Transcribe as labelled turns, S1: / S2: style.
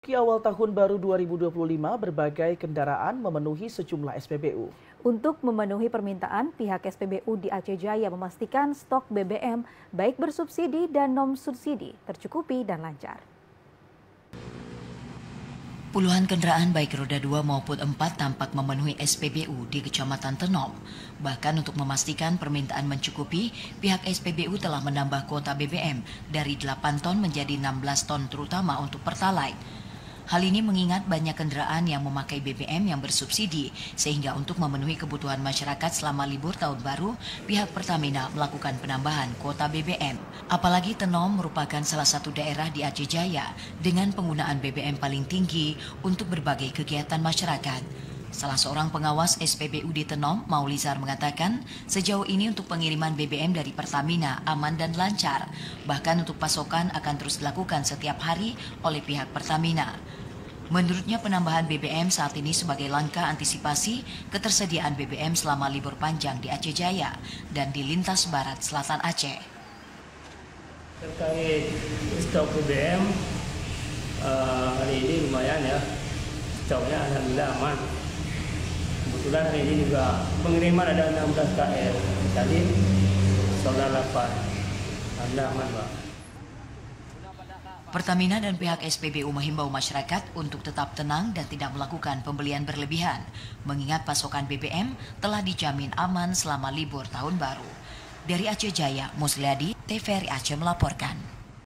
S1: Memasuki awal tahun baru 2025, berbagai kendaraan memenuhi sejumlah SPBU.
S2: Untuk memenuhi permintaan, pihak SPBU di Aceh Jaya memastikan stok BBM baik bersubsidi dan non-subsidi tercukupi dan lancar.
S3: Puluhan kendaraan baik roda 2 maupun 4 tampak memenuhi SPBU di Kecamatan Tenom. Bahkan untuk memastikan permintaan mencukupi, pihak SPBU telah menambah kuota BBM dari 8 ton menjadi 16 ton terutama untuk Pertalite. Hal ini mengingat banyak kendaraan yang memakai BBM yang bersubsidi, sehingga untuk memenuhi kebutuhan masyarakat selama libur tahun baru, pihak Pertamina melakukan penambahan kuota BBM. Apalagi Tenom merupakan salah satu daerah di Aceh Jaya dengan penggunaan BBM paling tinggi untuk berbagai kegiatan masyarakat. Salah seorang pengawas SPBU di Tenom, Maulizar, mengatakan sejauh ini untuk pengiriman BBM dari Pertamina aman dan lancar. Bahkan untuk pasokan akan terus dilakukan setiap hari oleh pihak Pertamina. Menurutnya penambahan BBM saat ini sebagai langkah antisipasi ketersediaan BBM selama libur panjang di Aceh Jaya dan di lintas barat selatan Aceh.
S4: Terkait stok BBM, hari ini lumayan ya, stoknya alhamdulillah aman. Kebetulan hari ini juga pengiriman ada 16 KL, tadi solar 8, alhamdulillah aman Pak.
S3: Pertamina dan pihak SPBU menghimbau masyarakat untuk tetap tenang dan tidak melakukan pembelian berlebihan, mengingat pasokan BBM telah dijamin aman selama libur tahun baru. Dari Aceh Jaya, Musliadi, TVRI Aceh melaporkan.